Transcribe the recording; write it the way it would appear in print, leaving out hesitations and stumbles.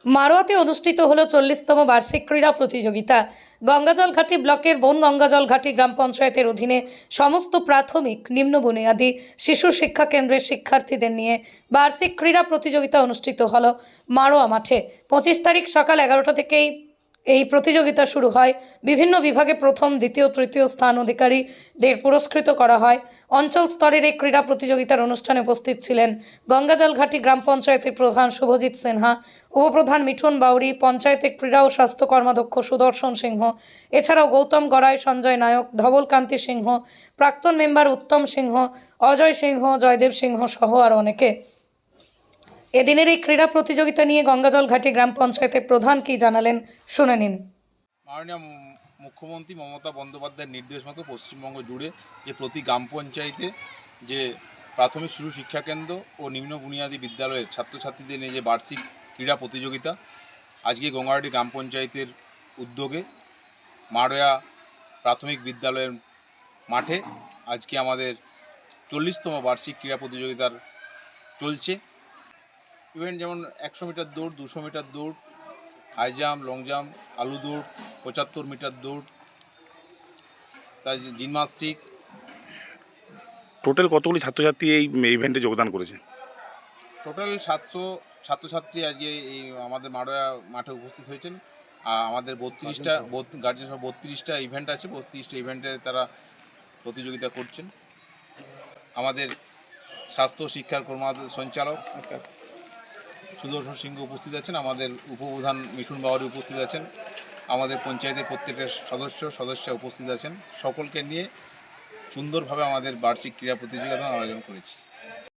মারোয়াতে অনুষ্ঠিত হলো 40তম বার্ষিক ক্রীড়া প্রতিযোগিতা। গঙ্গাজলঘাটি ব্লকের বন গঙ্গাজলঘাটি গ্রাম পঞ্চায়েতের অধীনে সমস্ত প্রাথমিক, নিম্ন বুনিয়াদী, শিশু শিক্ষা কেন্দ্রের শিক্ষার্থীদের নিয়ে বার্ষিক ক্রীড়া প্রতিযোগিতা অনুষ্ঠিত হলো মারোয়া মাঠে। 25 তারিখ সকাল 11টা থেকেই এই প্রতিযোগিতা শুরু হয়। বিভিন্ন বিভাগে প্রথম, দ্বিতীয়, তৃতীয় স্থান অধিকারীদের পুরস্কৃত করা হয়। অঞ্চল স্তরের এই ক্রীড়া প্রতিযোগিতার অনুষ্ঠানে উপস্থিত ছিলেন গঙ্গাজলঘাটি গ্রাম পঞ্চায়েতের প্রধান শুভজিৎ সিনহা, উপপ্রধান মিঠুন বাউরি, পঞ্চায়েতের ক্রীড়া ও স্বাস্থ্য কর্মাধ্যক্ষ সুদর্শন সিংহ, এছাড়াও গৌতম গড়াই, সঞ্জয় নায়ক, ধবলকান্তি সিংহ, প্রাক্তন মেম্বার উত্তম সিংহ, অজয় সিংহ, জয়দেব সিংহ সহ আরও অনেকে। এদিনের এই ক্রীড়া প্রতিযোগিতা নিয়ে গঙ্গাজলঘাটি গ্রাম পঞ্চায়েতের প্রধান কি জানালেন, শুনে নিন। মাননীয় মুখ্যমন্ত্রী মমতা বন্দ্যোপাধ্যায়ের নির্দেশ মতো পশ্চিমবঙ্গ জুড়ে যে প্রতি গ্রাম পঞ্চায়েতে যে প্রাথমিক শিশু শিক্ষাকেন্দ্র ও নিম্ন বুনিয়াদী বিদ্যালয়ের ছাত্রছাত্রীদের নিয়ে যে বার্ষিক ক্রীড়া প্রতিযোগিতা আজকে গঙ্গাহাটি গ্রাম পঞ্চায়েতের উদ্যোগে মারোয়া প্রাথমিক বিদ্যালয়ের মাঠে আজকে আমাদের 40তম বার্ষিক ক্রীড়া প্রতিযোগিতার চলছে। ইভেন্ট যেমন 100 মিটার দৌড়, 200 মিটার দৌড়, হাই জাম্প, লং জাম্প, আলু দৌড়, 75 মিটার দৌড়, তাই জিমনাস্টিক। টোটাল কতগুলি ছাত্রছাত্রী এই ইভেন্টে যোগদান করেছে? টোটাল 700 ছাত্রছাত্রী আজকে এই আমাদের মারোয়া মাঠে উপস্থিত হয়েছেন। আমাদের 32টা গার্জেন সহ 32টা ইভেন্ট আছে। 32টা ইভেন্টে তারা প্রতিযোগিতা করছেন। আমাদের স্বাস্থ্য শিক্ষার সঞ্চালক সুদর্শন সিংহ উপস্থিত আছেন, আমাদের উপপ্রধান মিঠুন বাউরি উপস্থিত আছেন, আমাদের পঞ্চায়েতের প্রত্যেকটা সদস্য উপস্থিত আছেন। সকলকে নিয়ে সুন্দরভাবে আমাদের বার্ষিক ক্রীড়া প্রতিযোগিতা আয়োজন করেছি।